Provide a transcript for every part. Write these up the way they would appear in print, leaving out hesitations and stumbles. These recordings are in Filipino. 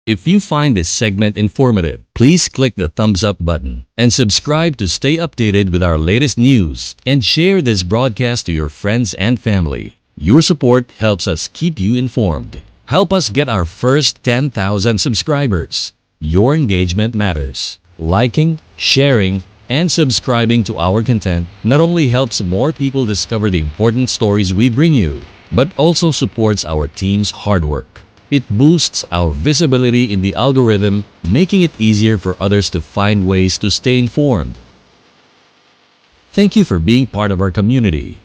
If you find this segment informative, please click the thumbs up button and subscribe to stay updated with our latest news and share this broadcast to your friends and family. Your support helps us keep you informed. Help us get our first 10,000 subscribers. Your engagement matters. Liking, sharing, and subscribing to our content not only helps more people discover the important stories we bring you, but also supports our team's hard work. It boosts our visibility in the algorithm, making it easier for others to find ways to stay informed. Thank you for being part of our community.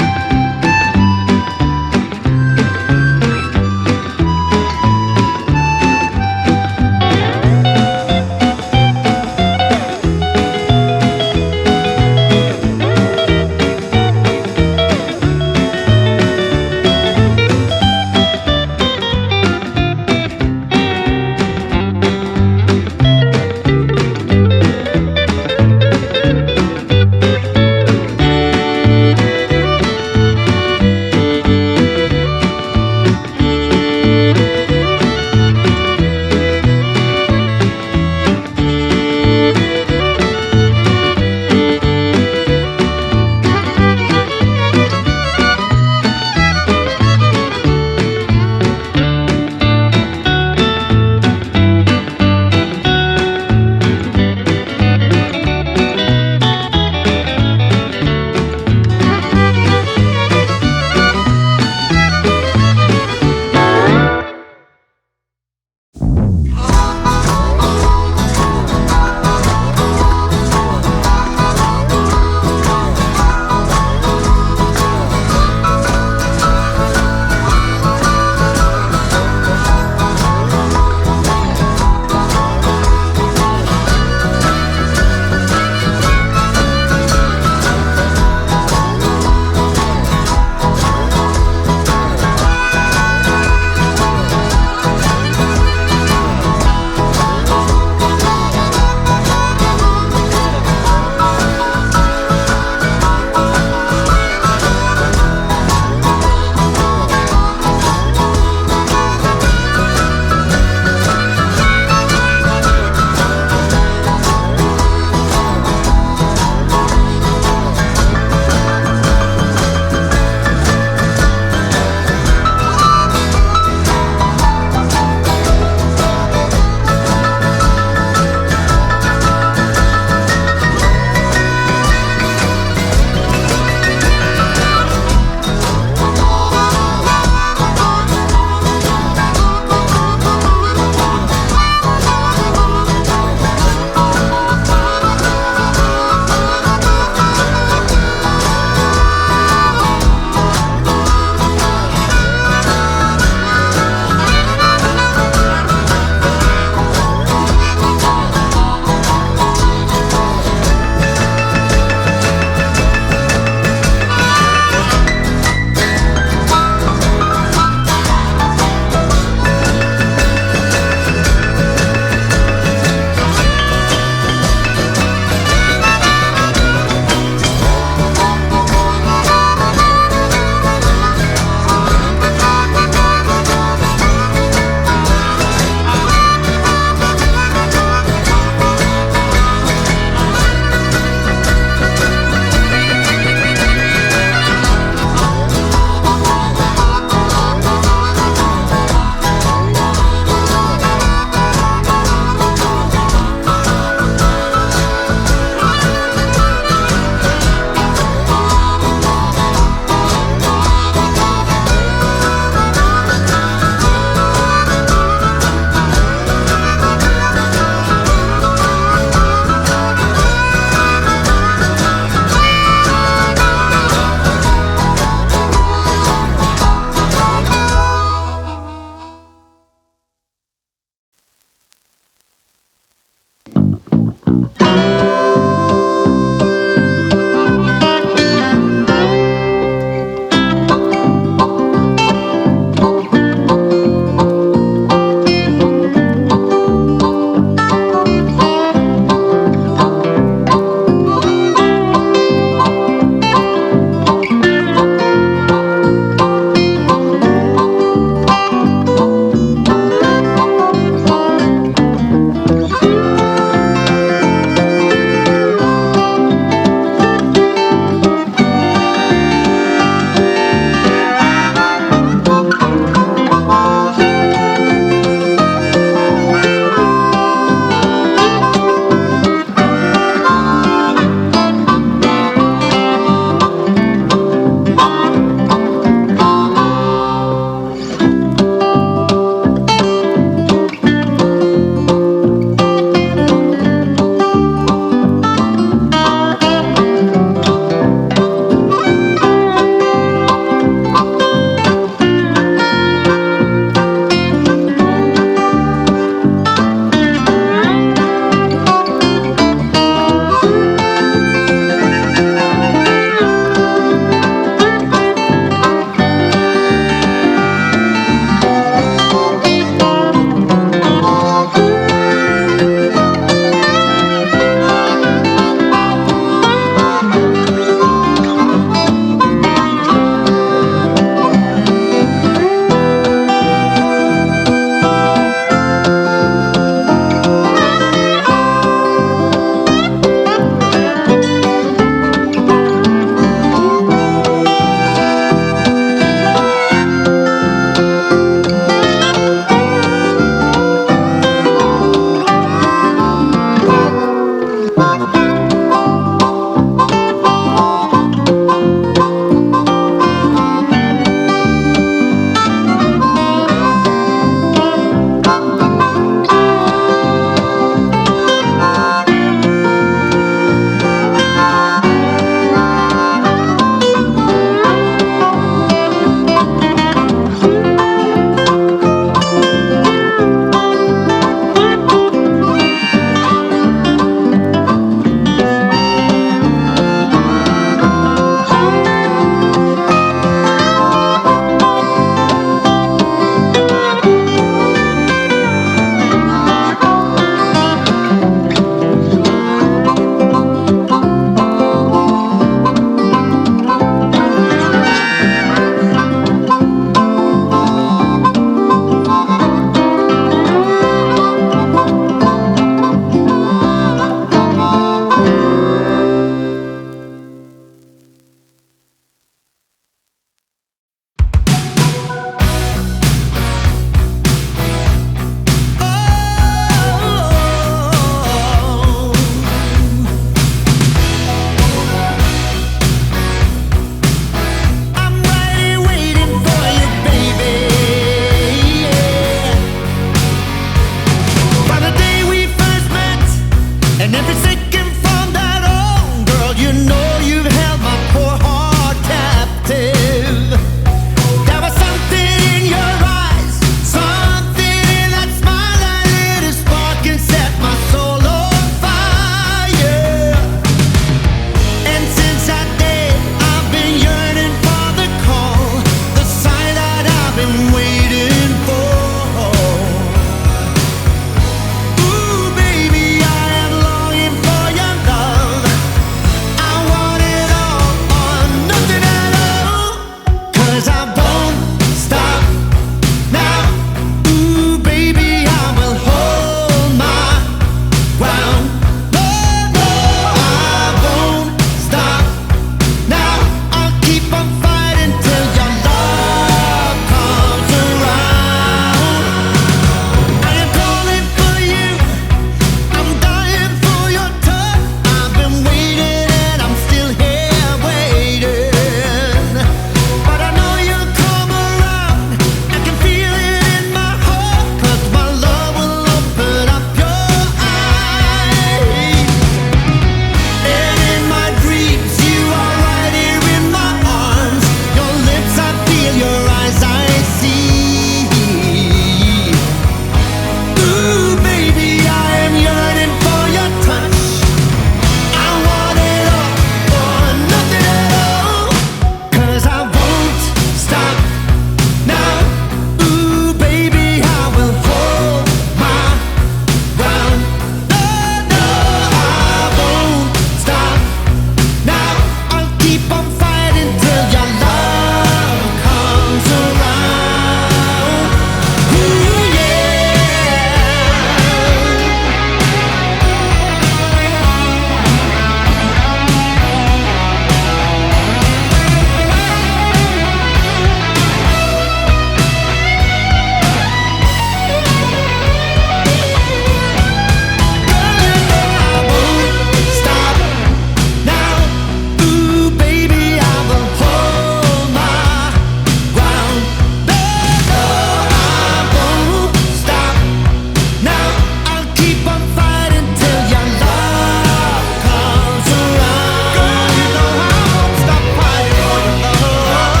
keep on fighting till your love comes around. Girl, you know I won't stop fighting for your love.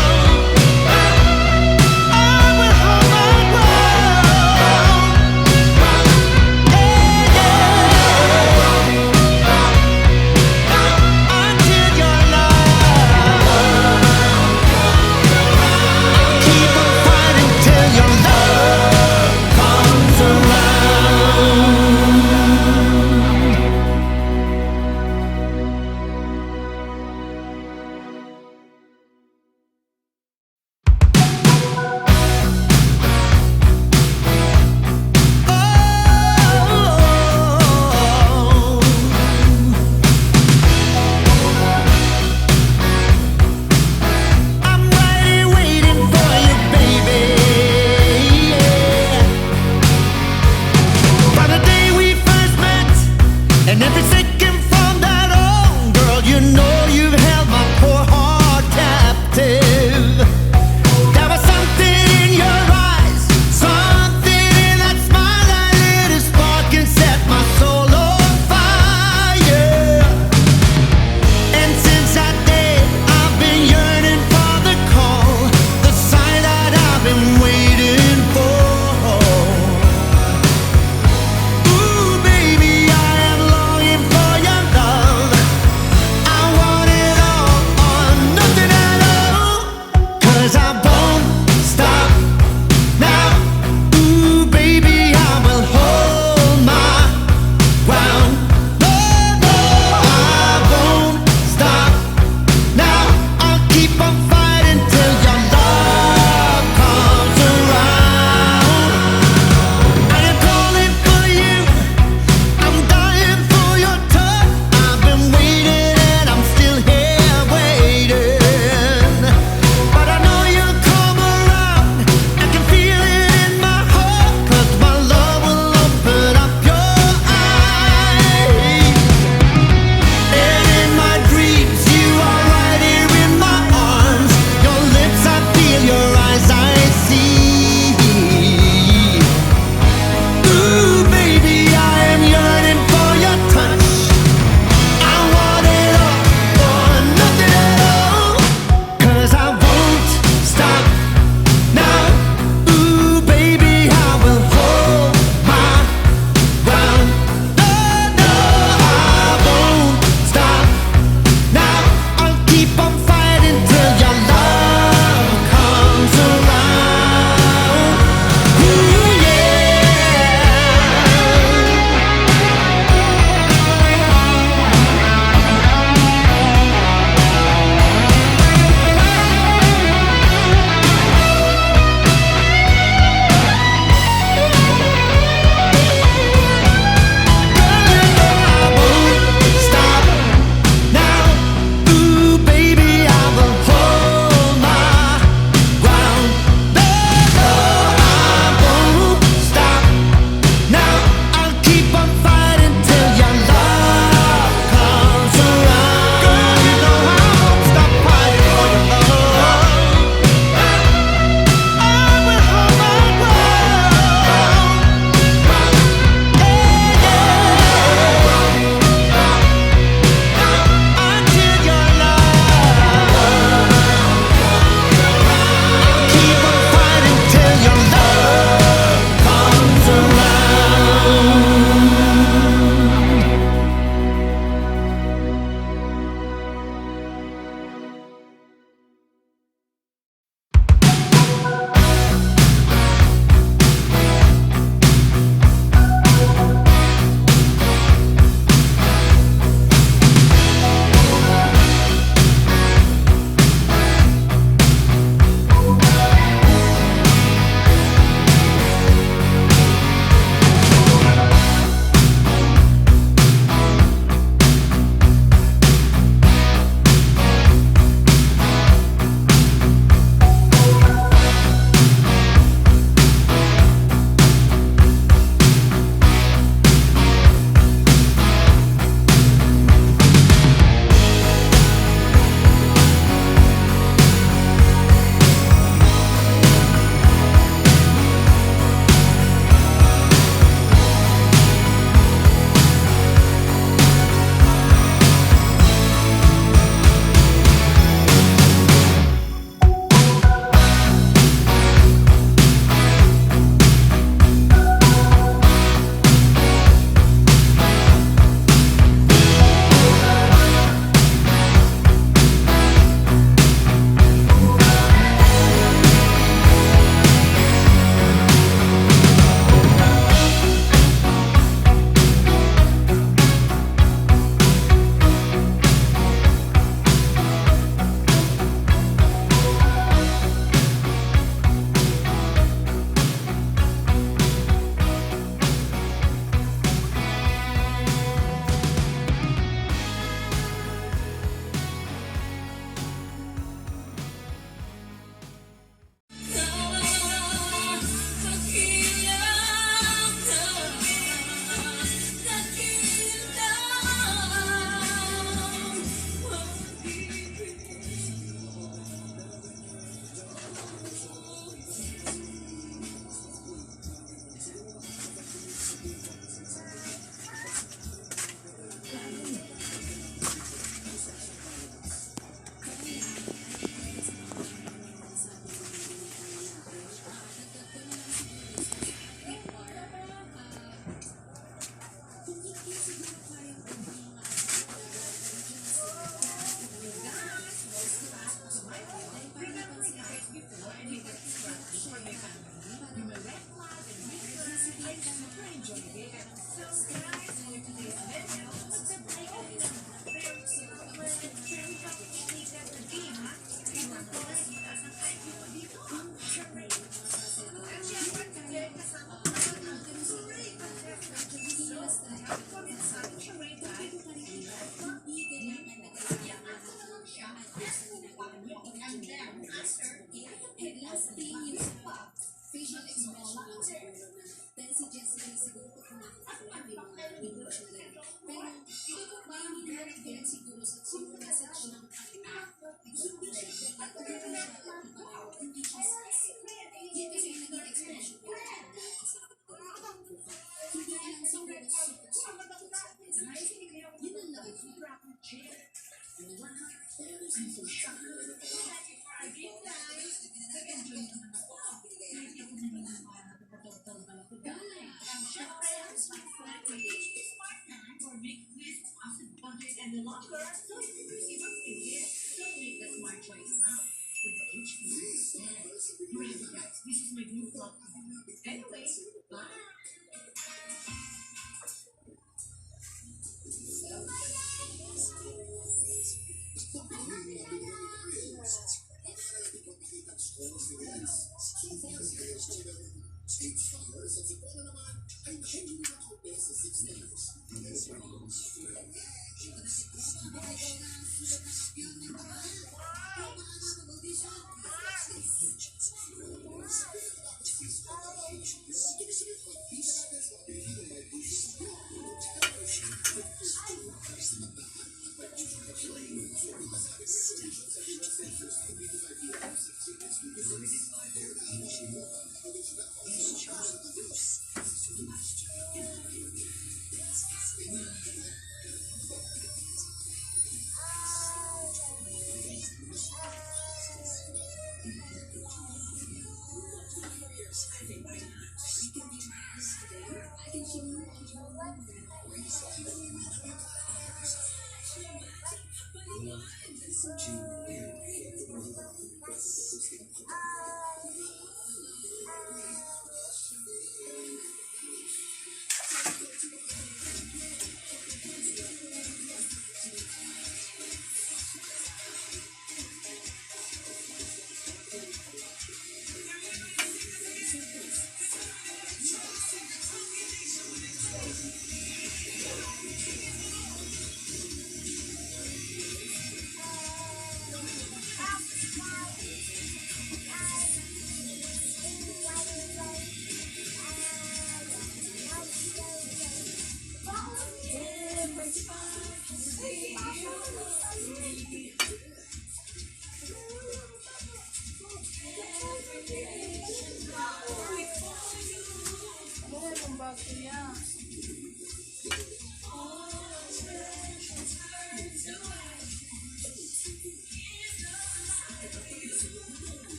I will hold my ground. Yeah, yeah. Until your love. Keep on fighting till your love comes around.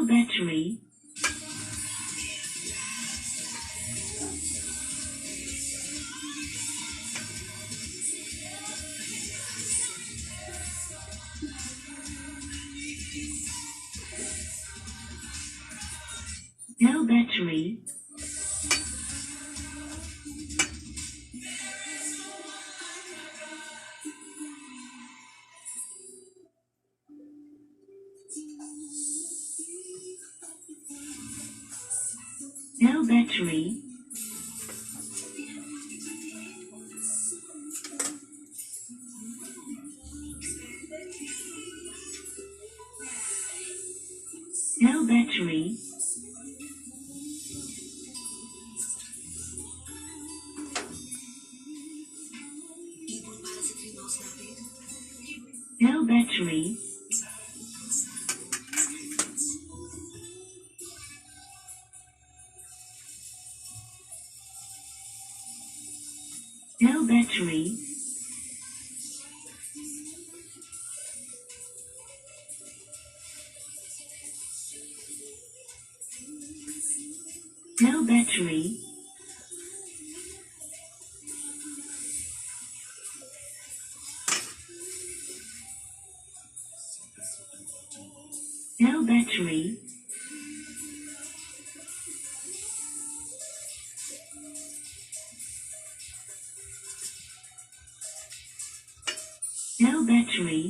No battery. No battery. No battery. No battery. No battery. No battery. No battery. No battery. No battery.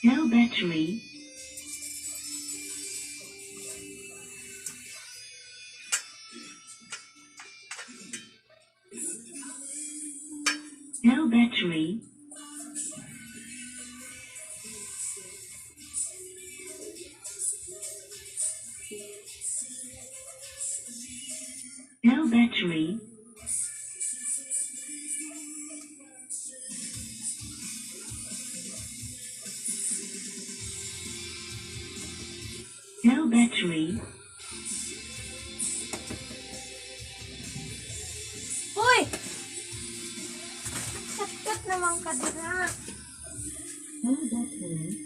No battery. No battery. No battery. No battery. Hoy! Kat naman ka dira. No battery.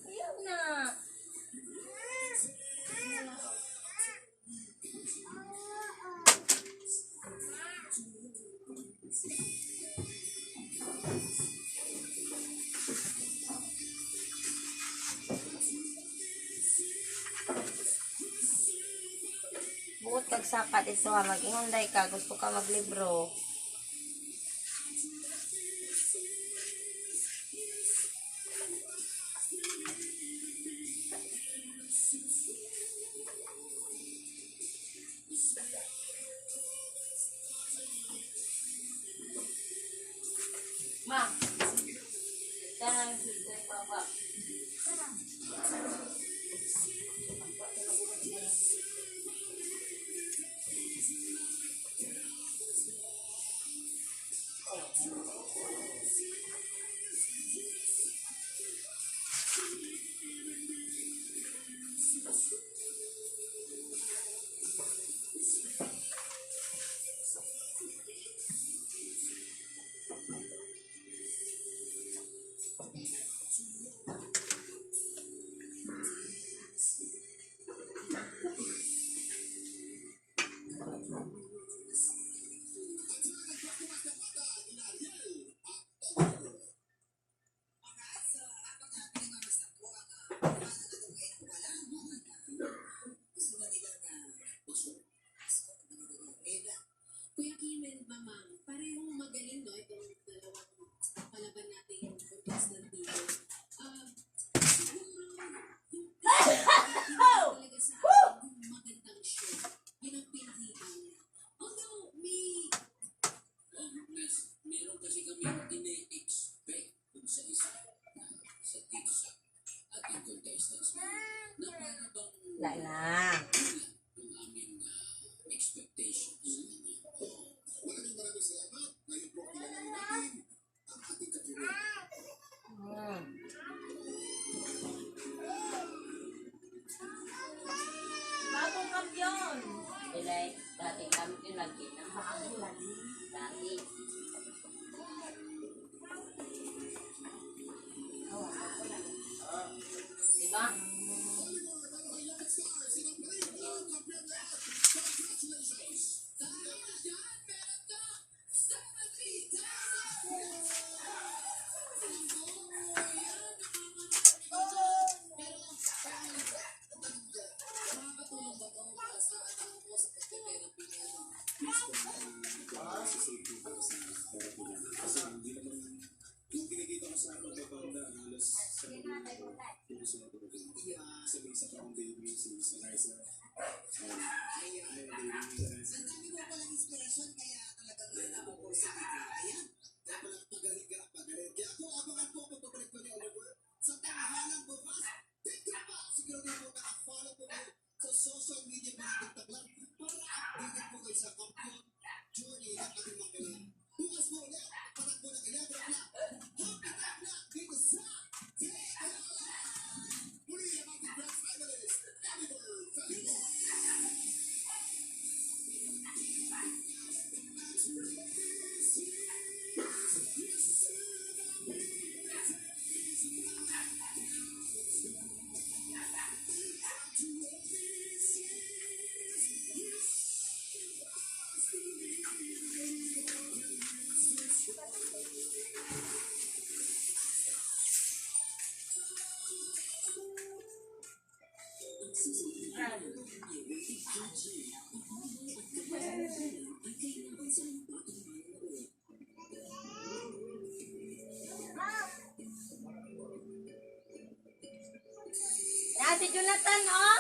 Ayaw na. Buot kag sapat ito ha. Mag-ingunday ka. Gusto ka maglibro. Ma! Tanang sa baba. Kuya Kimen, ma'am, parehong magaling, no? Itong dalawang palaban natin yung podcast ng video. Siguro, yung talaga sa akin, yung magandang show, yun ang pinakita niya. Although, meron kasi kami ine-expect kung sa isa sa dito sa ating contestants na para bang Wala na. yung aming expectations. Maraming salamat. Ngayon po kilalanin natin ang ating katuloy. lagi na. Lagi. Diba? Yan, si Jonathan, oh.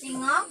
Tingok.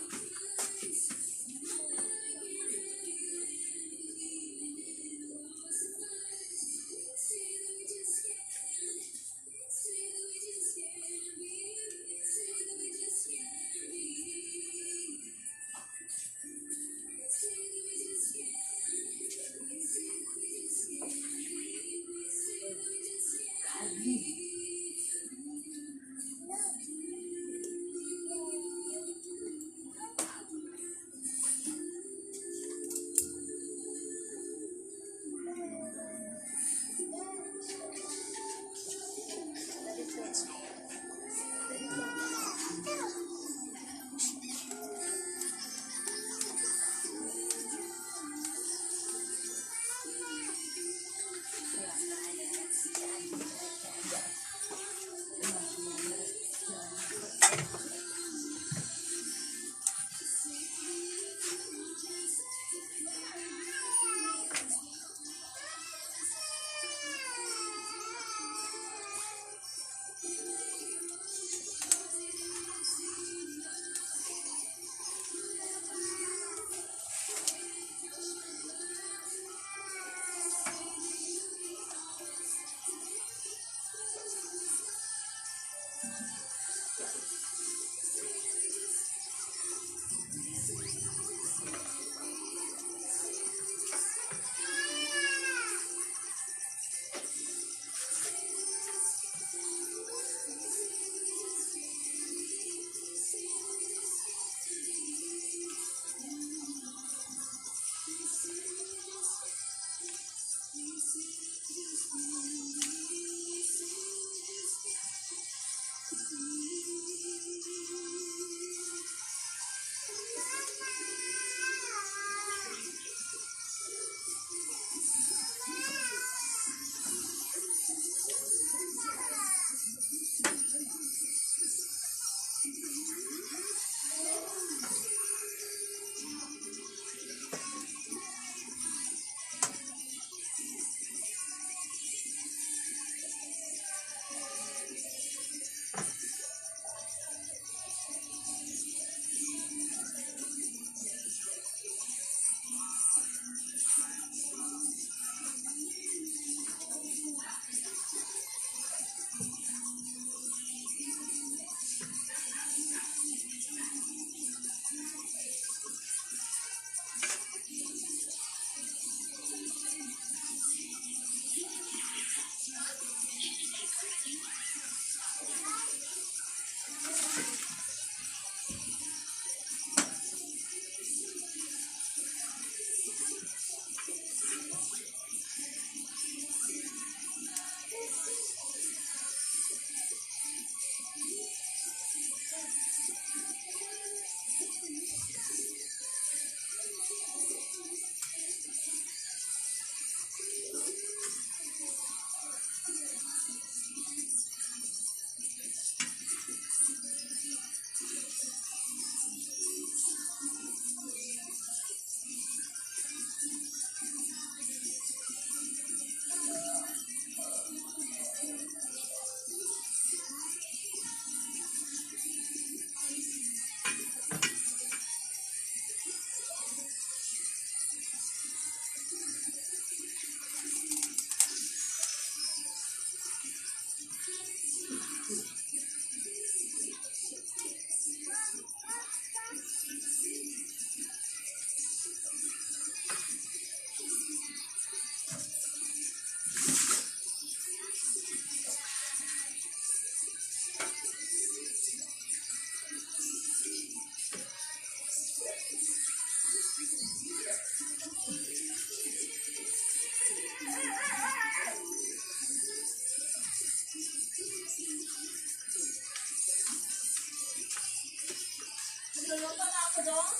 Luluto na ako dong.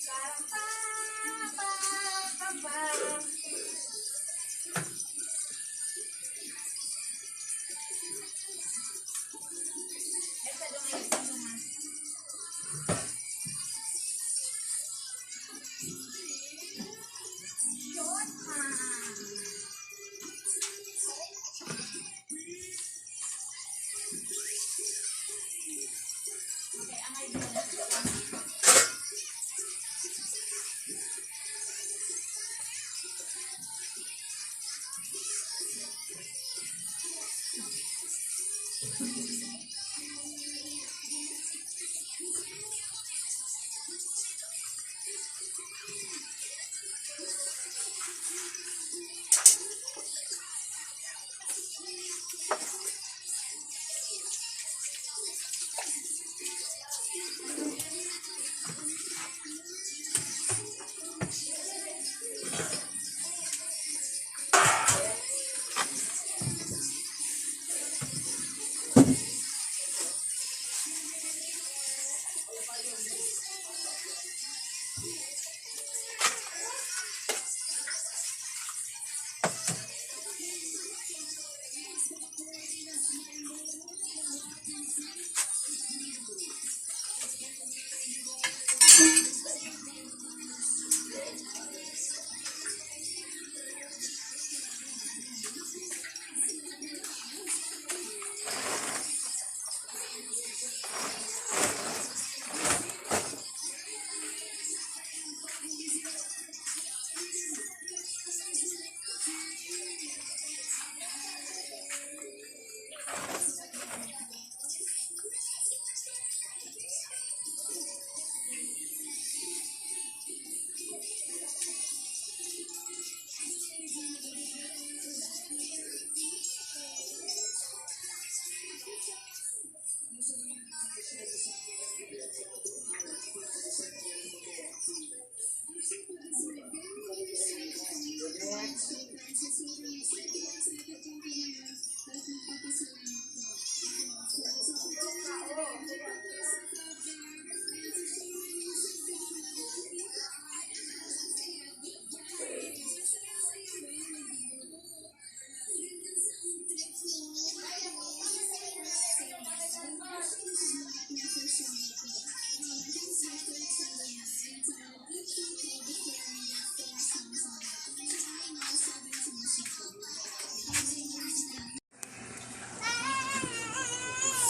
Parang pa. Ito dong ay ito dong. Okay, ang ay dong.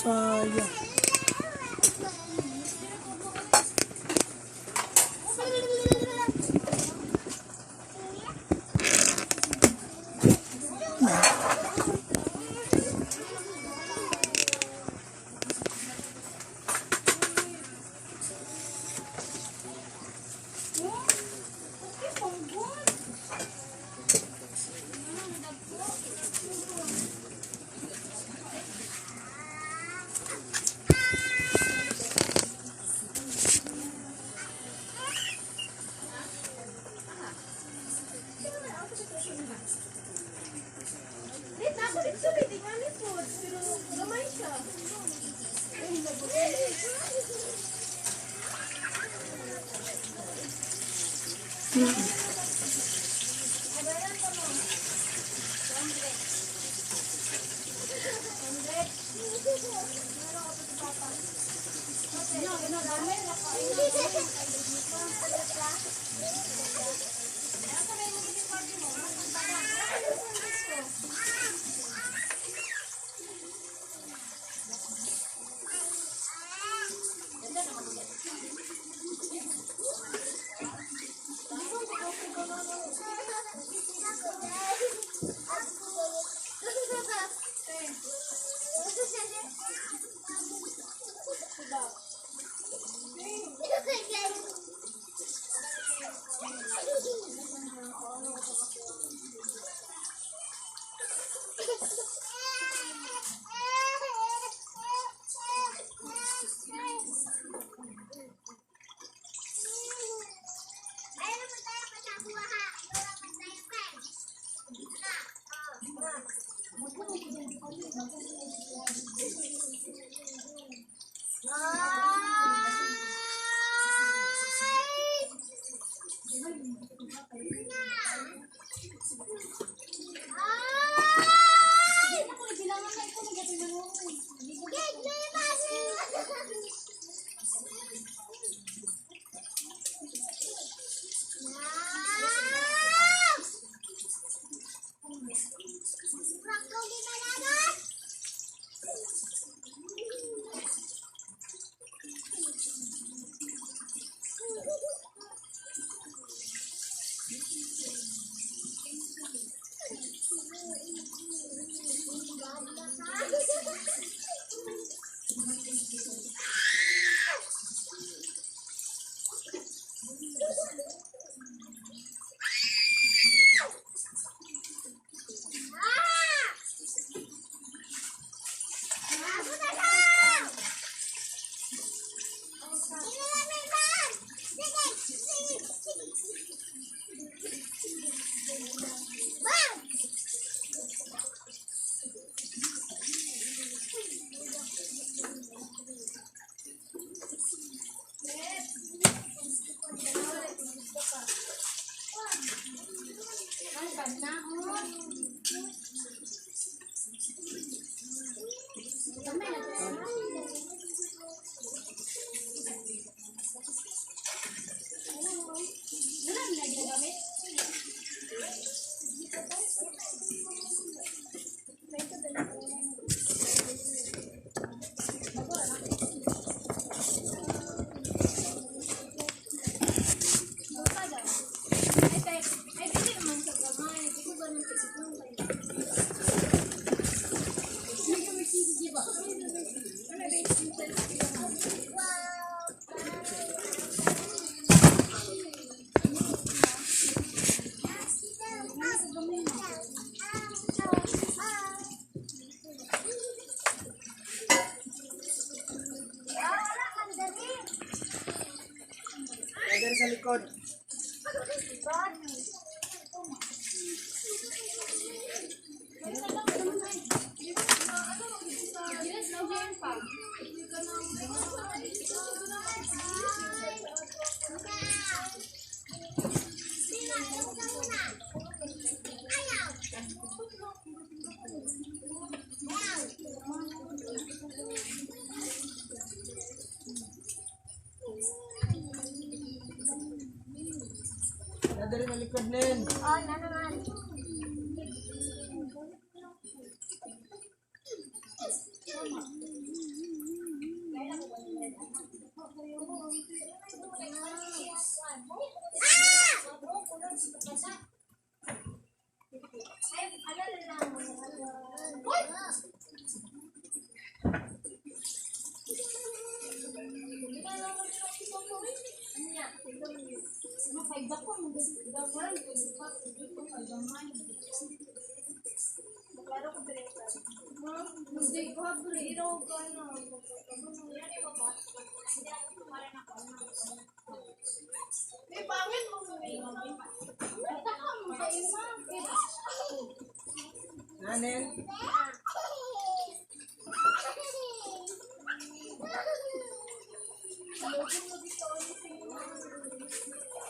Sayang.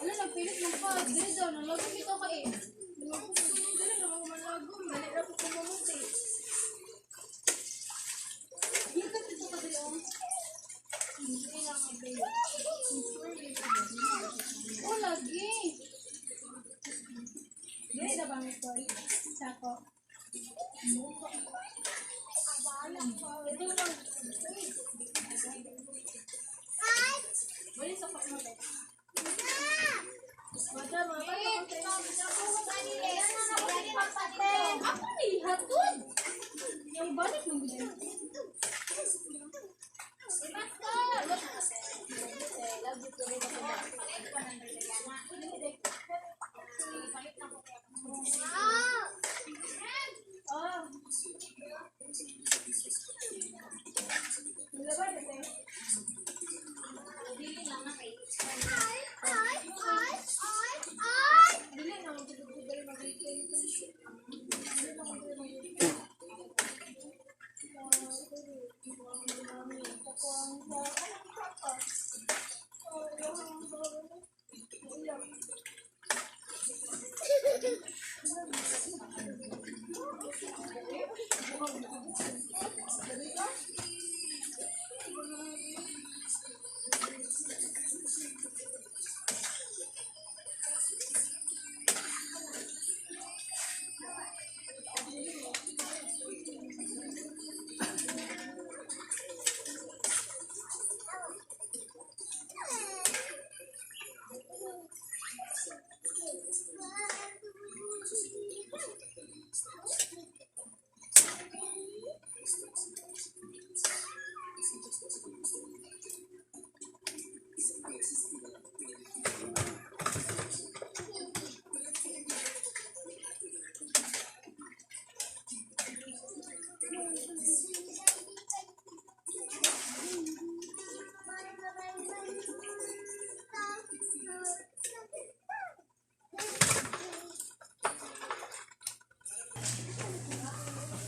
Ano, nagpilit ng pag. Dili daw, nalagog ito ka eh. Dili na ako malagog. Dali na ako kumamot eh. Dito dito ka dili oh. Hindi lang ako dili. Oh, lagi. Dili na bang ito? Sako. Ito lang. Balik sa pagmamit. Madam, ako lihat tuh. Yang balik mungkin.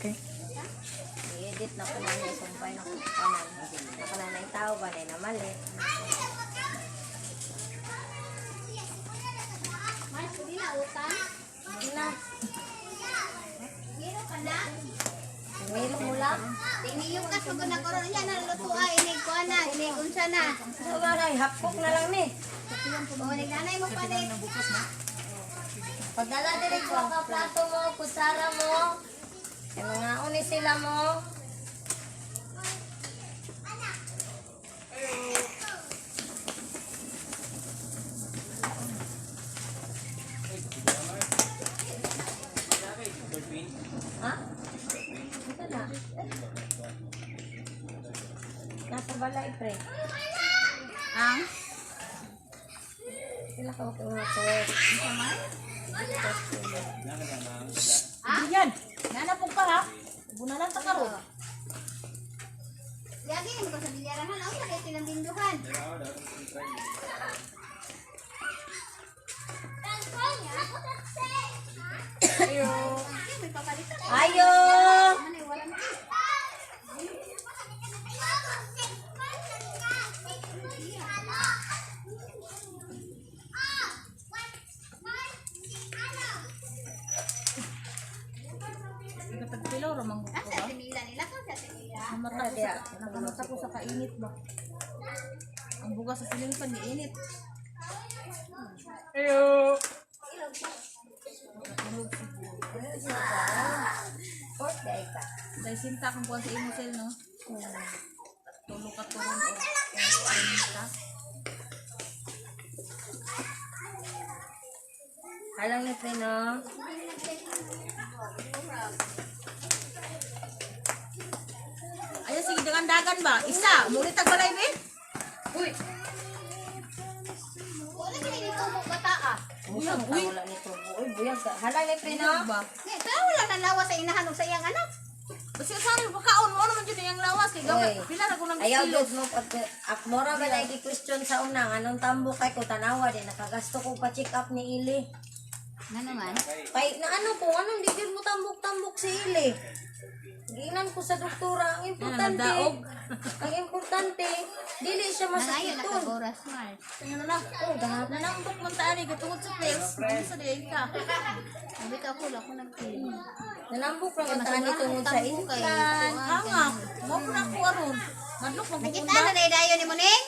I-edit na ko na niya. Sumpay na ko kanan. Nakananay tao ba na namali. Mas, hindi na utang. Hindi na. Gino ka na? Tumilo mo lang. Tiniyong ka sugod na koron yan. Naluto ay, inig ko na. Inig unsa na. So bagay, hapok na lang ni. O, nagnanay mo pa rin. Pagdala direct ko ka plato mo, kutsara mo. Yung mga uni sila mo. Ha? Ito na. Nasa balay, pre. Ang? Sila ka mga Yan. Nanapog ka ha. Bunalan ta karo. Lagi mo sa bilyarahan ako sa kay tinambinduhan. Ayo. May papalitan. Ayo. Manay wala na. Tagpilaw ramang ko Asa ba? tinila nila ko sa tinila. Nakamata ko sa kainit ba? Ang bugas sa siling pan init. Ayo. Pork day ka. Dahil sinta kang kuha sa imusel, no? Tulo ka turon o ka. Alang ni pre, no? Ayan, sige, dengan dagan ba? Isa, mulit ang balay, Ben? Uy, Wala ka dito mo bata ah. buyag, Ang uy. wala nito. Uy, buyag ka. Halay na Pinag pina. ba? Nga, kaya wala nalawa sa inahan o sa iyang anak. Basta saan yung pagkaon mo naman dyan yung lawas. Kaya gamit, Uy. pila na ko ng Ayaw kilo. gud mo pag mora ba na question sa unang anong tambo kay ko tanawa din nakagasto ko pa check up ni Ili. Nga naman. Kay na ano po anong di gud mo tambok-tambok si Ili. Ginan ko sa doktora ang importante. nadaog. Ang importante dili siya Nangayon masakiton. nakagoras smart. Tingnan na. Oh, gahapon. Nanambok man taan eh, katungod sa pills. Ano sa diyan ka? Sabi ka ako, ako nagpili. Nanambok lang ang tani tungod sa implant. Hanga. Mo na ko aron. Madlok Nakita magpupunda. na dayo ni Muning?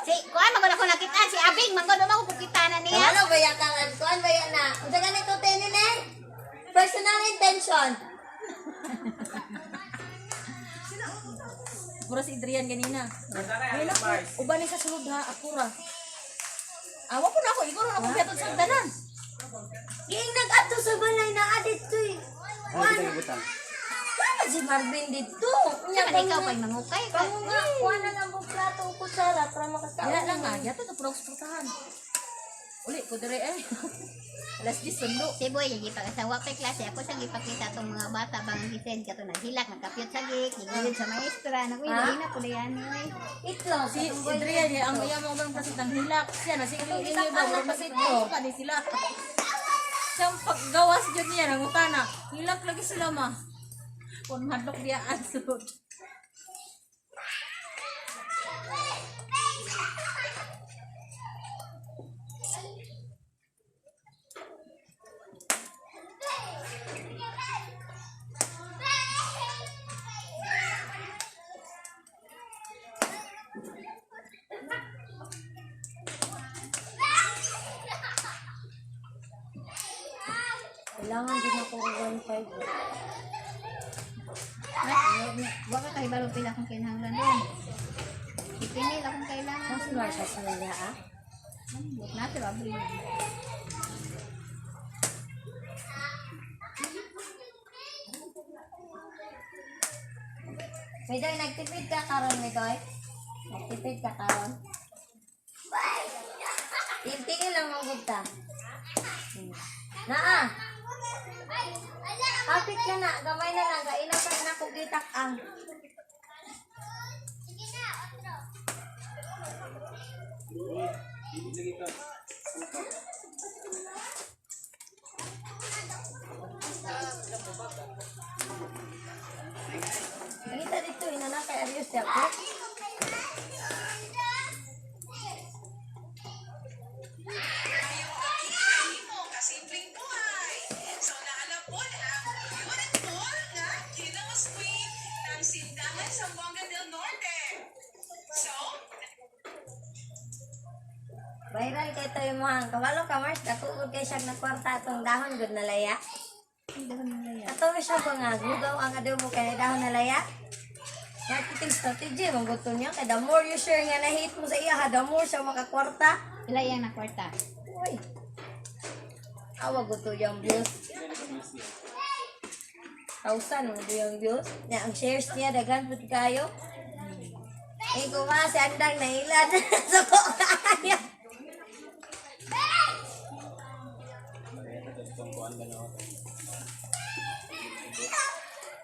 Si, kuan magod ako nakita si Abing, magod ako kukita na niya. Ano ba yan kang kuan ba yan na? Unsa ganito tenin eh? Personal intention. Pura si Adrian ganina. Ayun ako. Uban ni sa sulod ha. Ako ra. Awa po na ako. Ikaw na ako biyaton sa danan. Yung nag-ato sa balay na adit to eh. Kuan. Kuan si Marvin dito. Nya Saan ikaw pa'y mangukay ka? Kamu nga, kuan na lang mo plato o kutsara para makasama. Yan lang ha. Yato to pura kusputahan. Uli ko dire eh. Alas 10 sundo. Si Boy, yung ipag-asawa pa klase, ako siyang ipakita itong mga bata bang gisend ka to naghilak, nagkapyot sa gik, higilid sa maestra, nagwili na po na yan eh. Itlog. Si Adrian eh, ang iya mo bang kasi tang hilak. Siya na sige yung inyo ba wala masito. Kani sila. Siyang paggawas jud niya nang utana. Hilak lagi sila ma. Kon madlok dia ansud. Kailangan din ako 1.5. Huwag ka kahibalong pila kung kinahanglan doon. Ipinil akong kailangan. Kasi Marsha Silla ah. Huwag natin, abri. Midoy, nagtipid ka karon Midoy? Nagtipid ka karon? Tingin lang ang gugta. Naa! Kapit ka na, gamay na lang, kailan pa na kugitak ang. Kita dito, inana kay Arius siya po. Kasimpleng buhay. So, nahanap po na beautiful na Kinawas Queen ng Sindangan sa Zamboanga del Norte. So, Viral kay tayo mo ang kabalo ka Mars, katugod kay siya nagkwarta atong dahon gud na laya. Ato siya ba nga gugaw ang adaw mo kay dahon na laya? Marketing strategy mong gusto niya kay the more you share nga na-hit mo sa iya, the more siya makakwarta. Ila yang na kwarta. Uy. Awa gusto yung views. 1,000 mo yung views. Ya, ang shares niya dagan pud kayo. Eh kuma si andang nailan sa ko kaya.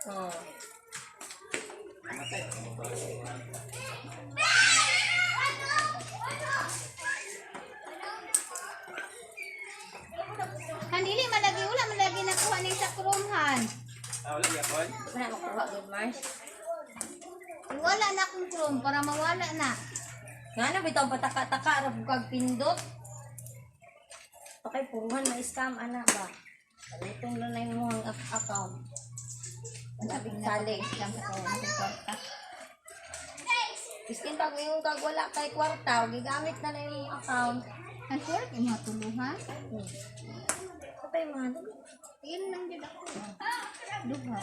Oh. Kanili malagi wala malagi nakuha ni sa krumhan. Wala makuha good Mars. Wala na akong krum para mawala na. Nga na bitaw pataka-taka ra kag pindot. Okay, puruhan na scam ana ba. Itong lang na yung mga account. Labing tali. Islam sa kawan sa kwarta. Iskin pag yung kag wala kay kwarta, gigamit na yung account. Ang kwarta yung mga tuluhan. Kapay mga Tingin lang dyan ako. Duha.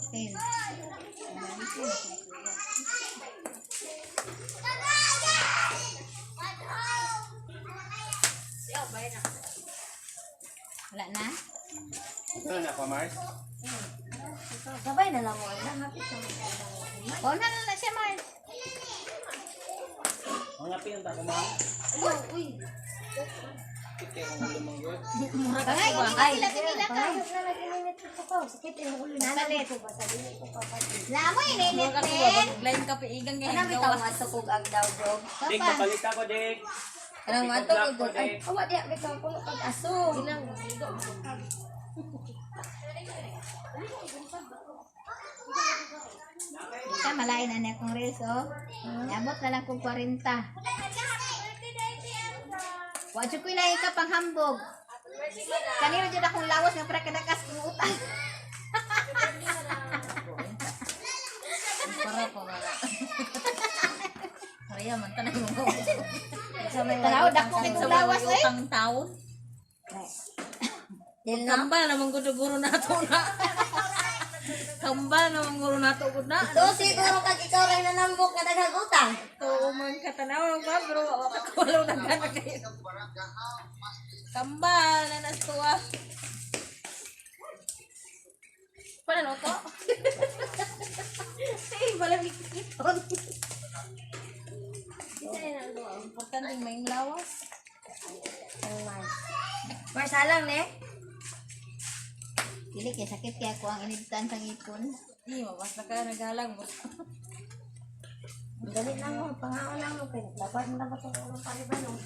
Ten. Wala na? Ano na pa, Mars? Sabay na lang mo. Hapit na mo. O, na siya, Mars. Mga pinta ko, Mars. Kite ang ulo mong good. Pangay, hindi na sila tumila ka. Pangayos na lagi minute ko. Sakit yung ulo na. Nalit ko ba? Sabi ko kapatid. Lamo, ininit Ako din. lain ka piigang Ano ganyan may gawas. tawag sa kugag daw, Jog? Dik, mapalit ako, Dik. Anong Dik, mato black ko, ko, Jog? Ay, Dik. awa di ako ikaw puno pag-aso. Isa, malain na niya kong reels, oh. Abot na lang kong 40. Wadyo ko ilahin ka pang hambog. Kanino dyan akong lawas nga para kadakas kong utang. Para pa wala. Kaya man tanay mo ko. Sa may Tanaw, dako Sa kitong lawas, eh. utang taon. Dil na. Kambal naman guro nato na. Kambal naman guro nato gud na. So, siguro kag ikaw rin nanambok na daghagutang. To man katanaw ba bro wa ka wala na gana kay. Kambal na nastuwa. Paano to? Ay, malamig iton. Importante may lawas. Ang Mars. Mars, halang, ne? Dili kay sakit kaya ko ang inibtan sa ngipon. Di mas na ka nagalang mo. Dali lang mo, pangaon lang mo. Dapat na dapat sa ulo pa rin ba, no?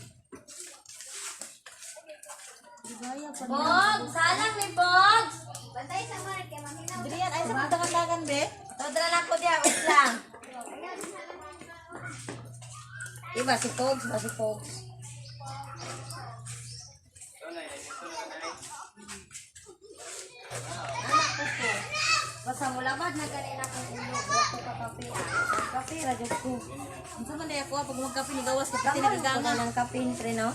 Digaya pa. Bogs! Halang ni Bogs! Bantay sa Mark, kaya mahinaw. Drian ay sa dagan be. Todra na ko diya, wait lang. Iba si Pogs, ba si Pogs? Anak ko po. Basta mula ba na ganina kong ulo. Wala ko kakape. Kape, radyo ko. Unsa man day ako pag magkape ni gawas kapit Tama ko nagagangan. na ng kape, pre, no?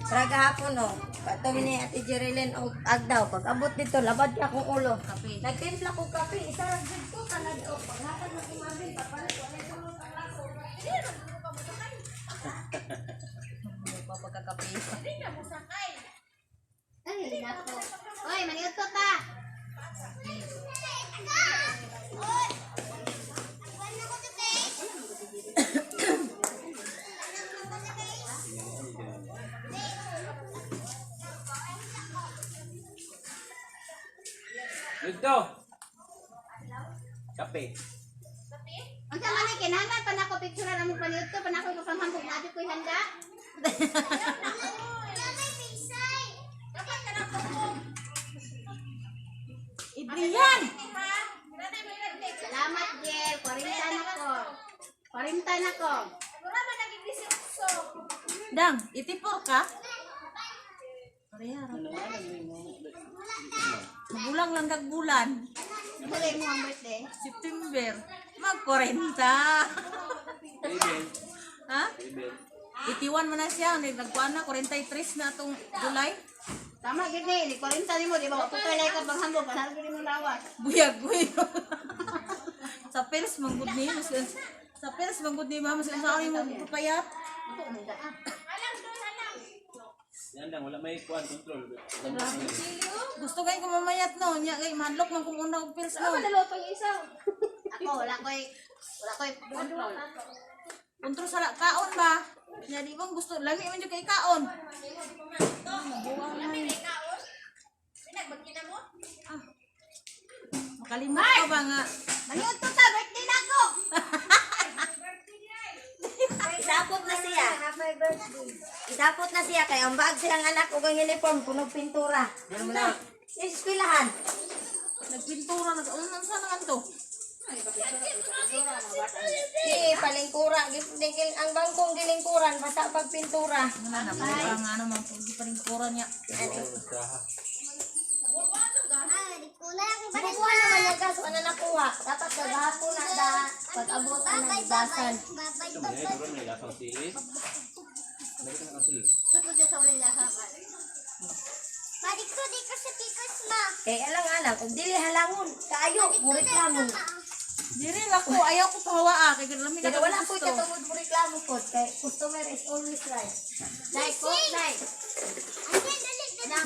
Traga hapon, no? Patumi ni Ate Jerilyn o Agdaw. Pag abot dito, labad niya akong ulo. Kape. Nagtimpla ko kape. Isa lang dito, kanad o. Paghatag ng imamin, papalit ko na ito ng kalaso. Papagkakape. Ay, nako. Oy, maniot ko ka. Dito. Kape. Ang sama ni kinahanglan pa nako picture na mo paniot ko, pa nako pang hambog na adi ko'y handa. Idrian. Salamat, Jel. 40 na ko. 40 na ko. Dang, itipor ka? Pareha. Bulang lang kag bulan. Tuloy mo ang birthday. September. Mag 40. Bibel. Ha? Bibel. 81 man na siya. Nagkuhan na 43 na itong July. Tama, gid ni. 40 ni mo, di ba? Pupalay ka pang hambog, panalo gid mo lawas. Buyag, buyag. Sa pers, manggod ni. Sa pers, manggod ni mama. Sa kami mo papayat. Ito, handa ah. Yan lang, wala may kuhan control. Gusto kayo ko mamayat no. Nya kay madlok man kung una og pers no. Ako, wala ko'y control. Kontrol sa kaon ba? Nya di bang gusto lami man jud kay kaon. Makalimot ka ba nga? Maniot ko sa birthday na ko. Idapot na siya. Happy birthday. Idapot na siya. Kaya ang bag silang anak o ang uniform, punog pintura. Ano mo na? Ispilahan. Nagpintura nag-unan sa naman to. Palingkura. Ang bangkong gilingkuran. Basta pagpintura. Wala na pa nga naman kung di pa rin kura niya. Nakukuha naman niya gas. Ano nakuha? Dapat gagahapon na da. Pag-abot na nagdasan. Ito mo yan, siguro may lasang sili. Lagi ka nakasili. Ito dyan sa ulay lahat. Kay alang-alang, kung dili halangon, kaayo, mo reklamo. Diri ako, ayaw ko pahawa kay ganun Pero wala ko katungod mo reklamo po, kay customer is always right. Nay, ko, nay.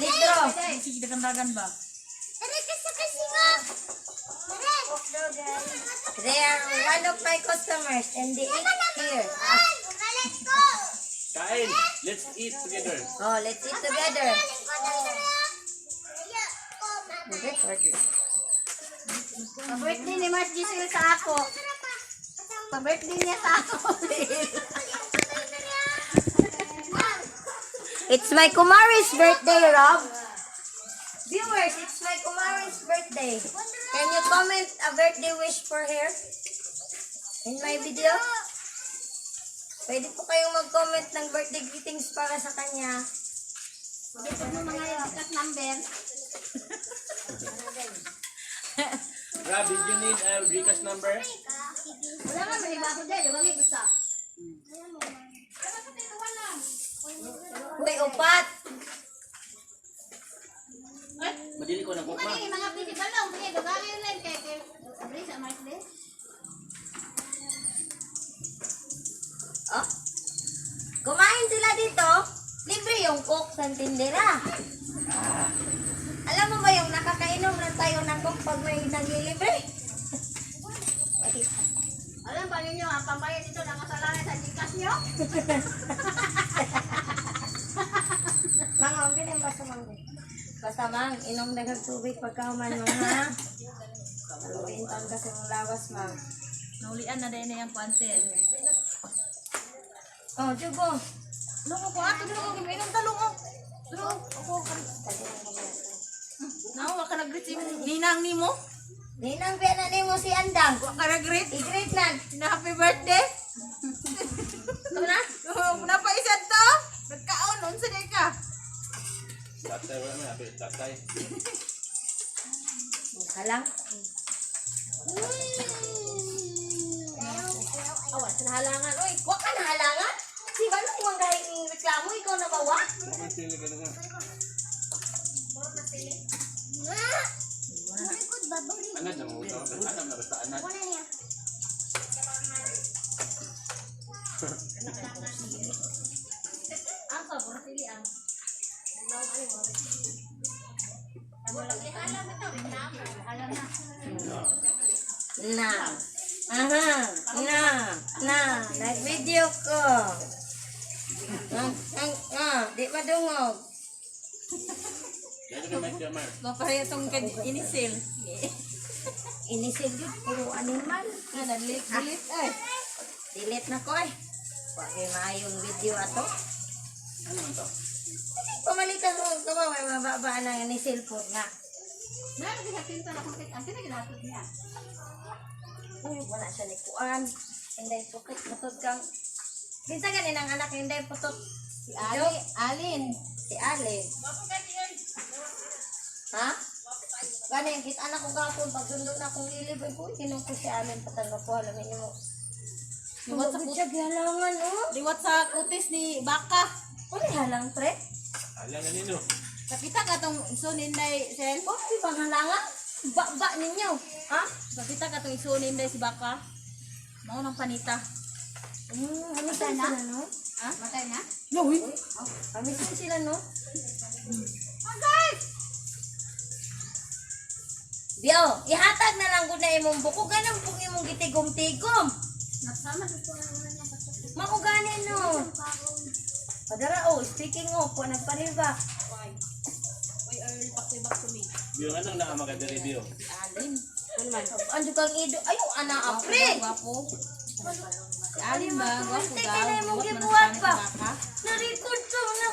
Litro. Sige, dagan-dagan ba? They are one of my customers and they eat here. Kain! Let's eat together. Oh, let's eat together. Pa-birthday ni Mars Giselle sa ako. Pa-birthday niya sa ako. It's my Kumari's birthday, Rob. Viewers, it's my Kumari's birthday. Can you comment a birthday wish for her in my video? Pwede po kayong mag-comment ng birthday greetings para sa kanya. Dito mo mga yung number. Rob, did you need a Gcash number? Wala nga, may iba ako dyan. Lumangit gusto. Uy, upat. Madili ko ng kukma. Mga principal lang, sige, dugangin lang kay sa birthday. Oh. Kumain sila dito. Libre yung coke sa tindera. Alam mo ba yung nakakainom na tayo ng coke pag may naglilibre? Alam ba ninyo, ang pambayad dito ng kasalanan sa Gcash nyo? Mga okay din basta mang. Basta mang, inom na tubig pagkahuman mo ha. Haluin taon kasi ng lawas mang. Naulian na din na yung pantel. Oh, Jugo. Lungo ko ato dito ko giminum ta lungo. Lungo ako ka. Nawa ka nag-greet si ninang nimo? Ninang pinani mo si Andang. Wa ka nag-greet? I-greet na. Na happy birthday. Ito na? Napaisad to? Nagkaon unsa day ka? Tatay, wala mo. Happy tatay. Halang. Awas, nahalangan. Uy, Huwag ka na halangan. Si Balong mo ang gahing reklamo, ikaw na bawa. Anad na mo ito. Anad na basta anad. Ang sabor, pilihan. Na. Aha. Na. Nag-video ko. Di madungog. Yan yung mic niya, Mar. Mapareho tong inisil. Inisil yun, puro animal. Ano, delete eh. Delete na ko eh. Huwag yung video ato. Ano man to? Pamalitan mo ka ba, may mababa na ni cellphone nga. meron din sa pinto na kumpit. Ang sinaginatod niya. Uy, wala siya ni Kuan. Hindi pukit, matod kang. Minsan ganin ang anak, hindi putot. Si Alin. Si Alin. Ha? Ganin, kita anak ko gapon, pag dundo na akong ilibay ko, kinong ko si Alin, patanga ko, alamin niyo mo. Liwat sa Huwag siya galangan, oh. Liwat sa kutis ni Baka. Ano halang, pre? Alam nga nino. Kapita ka tong isunin day, Sel. Oh, di ba halangan? Ba ninyo, ha? Kapita ka tong isunin day si Baka. Mao nang panita. Ano sila, no? Ha? Matay na? No, uy. Kami sila, no? Biyo, ihatag na lang ko na imong buko. Ganun kung imong gitigom-tigom. Nagsama dito na naman yung patok. Mauganin, no? Padara, oh, speaking of, kung nagpariba. Uy, early back to me. Yung anong nakamaganda review? Alin. Ano kang ido? Ayaw, ana, apre. Gwapo. Si Alin ba? Gwapo Muntik daw. ka na imong Liwat man gibuhat sa pa. Baka. Na-record ko na.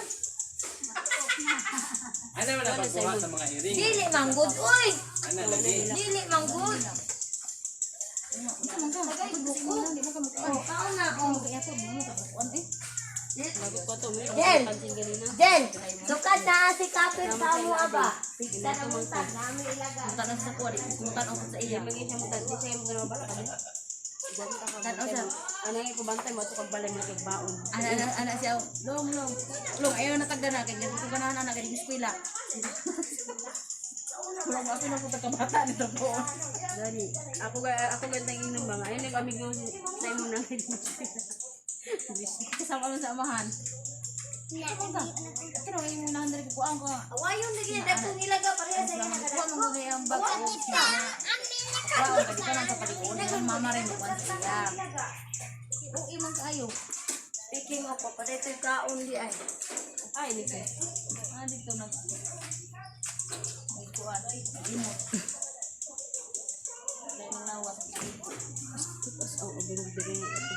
Ano naman ang pagkuha sa mga hearing? Dili manggod, uy. Ano lagi? Dili manggod. Tagay, buko. Di ba ka mukha? Oh, kao na, oh. Kaya to, mo ka bukuan eh. Del, sukad na si Kapit sa amo aba. Sigda na muntag, nami ilaga. Punta na sa kuwa, di pumunta ako sa iya. Tanaw sa. Ano yung kubantay mo ito kagbalay mo kagbaon. Ana siya. Long. Ayaw na tagda na. Kaya ko ganahan na kaya eskwela. Wala mo ako na punta ka bata nito po. Dali. Ako ganda yung inom mga. Ayun yung amigo tayo mo nang Kasama mo sa amahan. Pero ngayon muna ang dali ko ang ko. Awayon na gina dagkong ilagaw pareha sa ina Kuha mo muna yung bag ko. Wow, kadi ka lang sa palikunan. Mama rin mo siya. Oo, iman kayo. Speaking of, papaday ito yung kaon di ay. Ay, hindi kayo. Dito nag... May kuwan. Imot. Dahil nang lawas. Tapos, binibigay nga ito.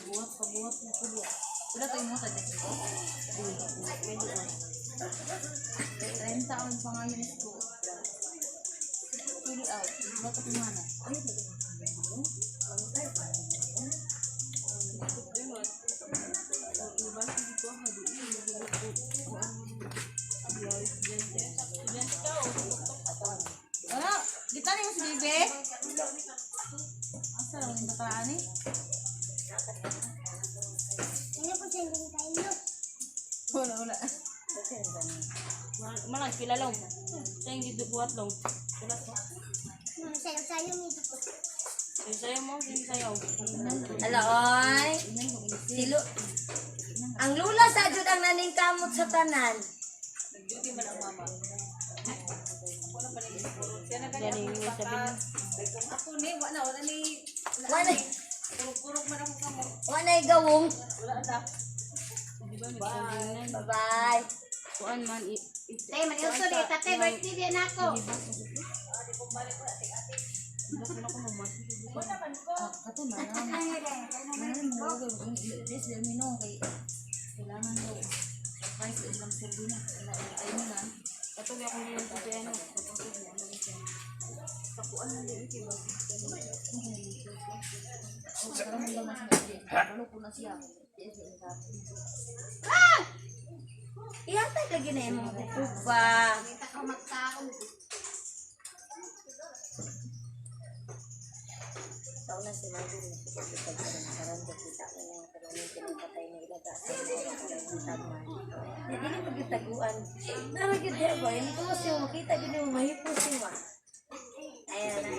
Pabuhat. Wala tayo mo sa dito. 30 taon pa nga yun ito. Pili out. Wala ka pumana. Wala. Kita na yung si Bibi. Asa lang yung bataan eh. Wala. Malang pila lang. Siya yung dito buhat lang. Sayo mo, sayo. Ala oy. Silo. Ang lula sa jud ang naning kamot sa tanan. Nag-duty man ang mama. Yan yung sabihin. Ako ni, wala ni. Wala Purog man ako kamo. wala gawong. Wala na. Bye-bye. Kuan man, Tay man yung suli, tatay birthday din ako. Kato na. Yes, dahil minong kay kailangan daw. Price ilang serbi na. Ay mo na. patuloy akong din yung puti ano. Kapuan na din ito. Sekarang udah masih kalau pun siap. Ihatay lagi na yung mga kupa. Taon na sinabi mo sa pagkakaroon ko kita ko yung kagamitin ng patay na ilaga sa mga pagkakaroon. Hindi na magitaguan. Naragid niya ba? Hindi ko siya makita. Hindi mo mahipos siya. Ayan na.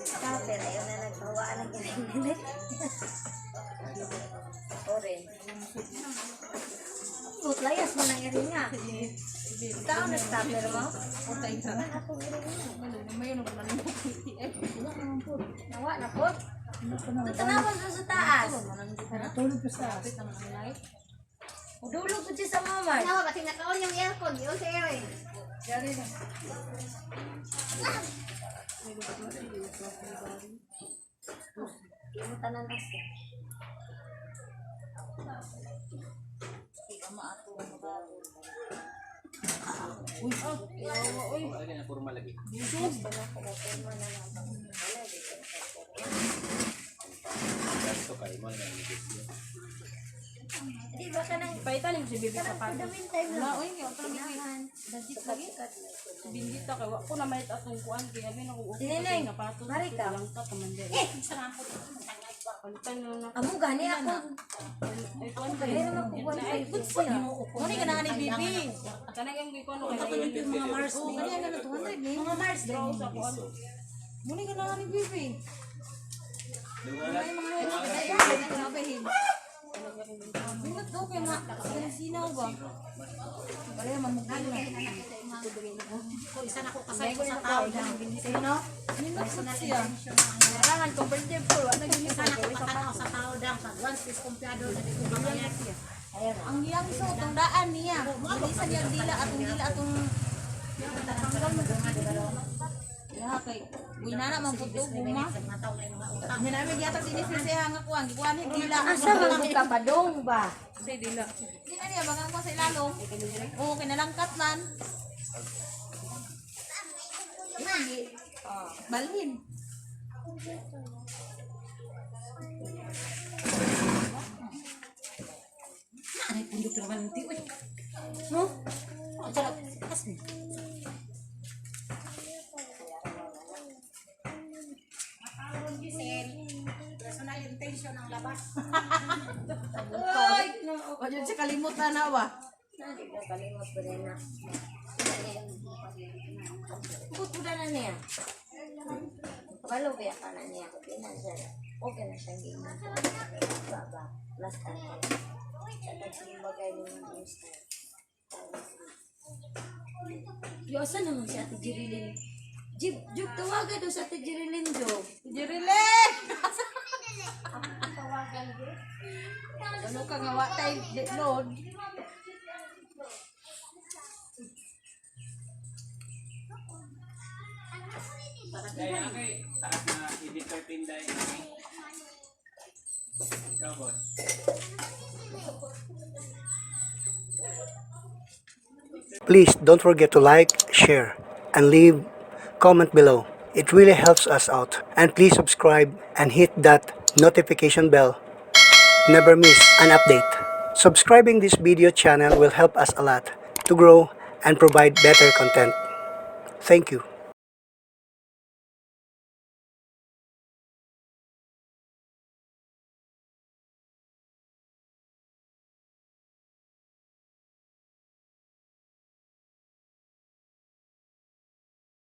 Kapir, ayaw na nagbawaan ng ganit-ganit. Orange. Layas mo nang iri nga. Ikaw nag-stopper mo? Patay ka. May ano ba nang Nawa na po. Tutanawan ko sa taas. tulog ka sa kapit ng light. Udulog ko siya sa mama. Nawa, kasi nakaon yung aircon. Yun sa air. Dari na. Imutan ng nasa. Malagyan na puro malagi. Ganito kayo mo na Di ba ka nang Paitan yung si Bibi sa pato. daming time Wala na. oy, kaya pa lagi. Dajit lagi. Bindit ka kaya ko na may atong kuan kaya bin ako Si Neneng, na pato. mari ka. Lang ka kamandyan. Palitan na na. Amo gani ako. Ay kuan ka. Pero makukuha siya. Muni ka na ni Bibi. Kana yung gikuan ko. Mga Mars. Oh, kanya na 200 ni. Mga Mars Draw sa kuan. Muni ka na ni Bibi. Lumalag. Bingat daw kaya nga. Sinaw ba? Kaya mamugay na. Isa na ko kasay ko sa tao dyan. Sino? Bingat po siya. Kailangan competitive po. Ano yung isa na ko sa tao dang pag once is kumpiado na di ko babayad siya. Ayan na. Ang giyang iso, itong daan niya. Bilisan niya ang dila atong ya kay winana man puto buma. Hindi namin yata sinisir siya nga kuwang. Gikuhan ni dila. Asa man ka padong ba? Hindi, dila. Hindi na niya, bagang ko sa ilalong. Oo, kinalangkat man. Balhin. Ay, pundok naman ng tiwi. No? Ang sarap. Kasi. intention ang labas. Ay, wala siya kalimutan na ba? Hindi ka kalimot ko rin na. Putuda na niya. Kabalo ba ka na niya? Okay na siyang gina. Baba. Last time. Bagay mo yung gusto. Yosa naman si Ate Jerilyn. Jib, tawagan doon sa Ate Jerilyn, Job. Jerilyn! Tawagan, Job. Ano ka nga watay load? Kaya kay taas na editor pinday. Ikaw, boss. Please don't forget to like, share, and leave comment below. It really helps us out. And please subscribe and hit that notification bell. Never miss an update. Subscribing this video channel will help us a lot to grow and provide better content. Thank you.